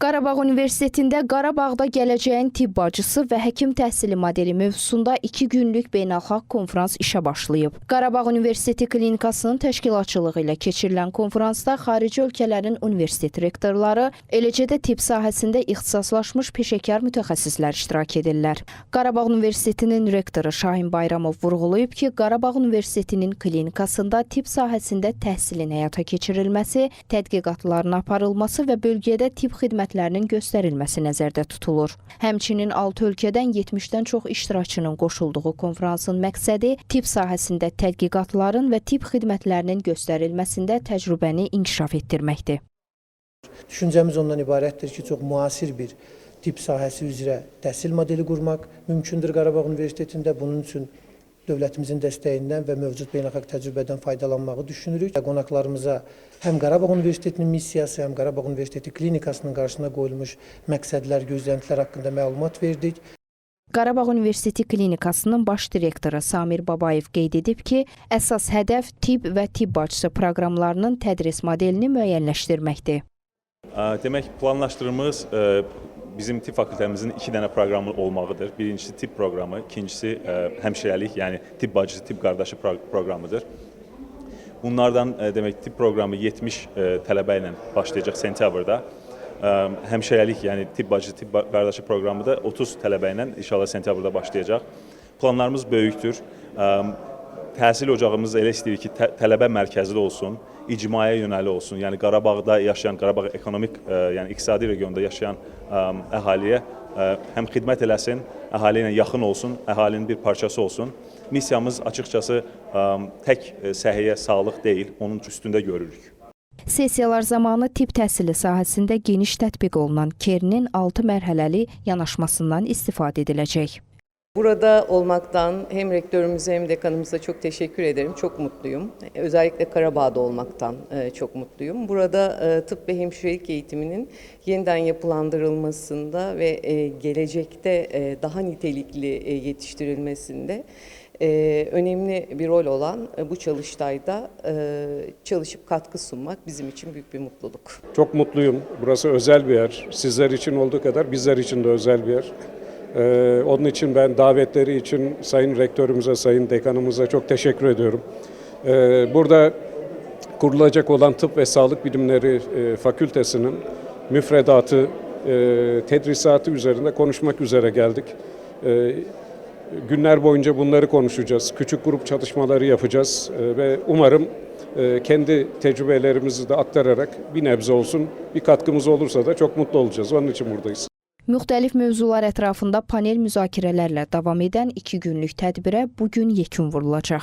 Qarabağ Universitetində Qarabağda gələcəyin tibb bacısı və həkim təhsili modeli mövzusunda 2 günlük beynəlxalq konfrans işə başlayıb. Qarabağ Universiteti Klinikasının təşkilatçılığı ilə keçirilən konfransda xarici ölkələrin universitet rektorları, eləcə də tibb sahəsində ixtisaslaşmış peşəkar mütəxəssislər iştirak edirlər. Qarabağ Universitetinin rektoru Şahin Bayramov vurğulayıb ki, Qarabağ Universitetinin klinikasında tibb sahəsində təhsilin həyata keçirilməsi, tədqiqatların aparılması və bölgədə tibb xidmətlərinin göstərilməsi nəzərdə tutulur. Həmçinin 6 ölkədən 70-dən çox iştirakçının qoşulduğu konfransın məqsədi tibb sahəsində tədqiqatların və tibb xidmətlərinin göstərilməsində təcrübəni inkişaf etdirməkdir. Düşüncəmiz ondan ibarətdir ki, çox müasir bir tibb sahəsi üzrə təhsil modeli qurmaq mümkündür Qarabağ Universitetində. Bunun üçün dövlətimizin dəstəyindən və mövcud beynəlxalq təcrübədən faydalanmağı düşünürük. Qonaqlarımıza həm Qarabağ Universitetinin missiyası, həm Qarabağ Universiteti klinikasının qarşısına qoyulmuş məqsədlər, gözləntilər haqqında məlumat verdik. Qarabağ Universiteti klinikasının baş direktoru Samir Babayev qeyd edib ki, əsas hədəf tibb və tibb bacısı proqramlarının tədris modelini müəyyənləşdirməkdir. Demək, planlaşdırmamız bizim tibb fakültəmizin 2 dənə proqramı olmağıdır. Birincisi tibb proqramı, ikincisi həmşirəlik, yəni tibb bacısı, tibb qardaşı proqramıdır. Bunlardan demək tibb proqramı 70 tələbə ilə başlayacaq sentyabrda. Həmşirəlik, yəni tibb bacısı, tibb qardaşı proqramı da 30 tələbə ilə inşallah sentyabrda başlayacaq. Planlarımız böyükdür. Təhsil ocağımız elə istəyir ki, tələbə mərkəzli olsun, icmaya yönəli olsun. Yəni Qarabağda yaşayan, Qarabağ ekonomik, yəni iqtisadi regionda yaşayan əhaliyə həm xidmət eləsin, əhali ilə yaxın olsun, əhalinin bir parçası olsun. Missiyamız açıqcası tək səhiyyə, sağlıq deyil, onun üstündə görürük. Sessiyalar zamanı tibb təhsili sahəsində geniş tətbiq olunan KER-nin 6 mərhələli yanaşmasından istifadə ediləcək. Burada olmaktan hem rektörümüze hem dekanımıza çok teşekkür ederim. Çok mutluyum. Özellikle Karabağ'da olmaktan çok mutluyum. Burada tıp ve hemşirelik eğitiminin yeniden yapılandırılmasında ve gelecekte daha nitelikli yetiştirilmesinde önemli bir rol olan bu çalıştayda çalışıp katkı sunmak bizim için büyük bir mutluluk. Çok mutluyum. Burası özel bir yer. Sizler için olduğu kadar bizler için de özel bir yer. Onun için ben davetleri için Sayın Rektörümüze, Sayın Dekanımıza çok teşekkür ediyorum. Burada kurulacak olan Tıp ve Sağlık Bilimleri Fakültesinin müfredatı, tedrisatı üzerinde konuşmak üzere geldik. Günler boyunca bunları konuşacağız. Küçük grup çalışmaları yapacağız ve umarım kendi tecrübelerimizi de aktararak bir nebze olsun bir katkımız olursa da çok mutlu olacağız. Onun için buradayız. Müxtəlif mövzular ətrafında panel müzakirələrlə davam edən 2 günlük tədbirə bugün yekun vurulacaq.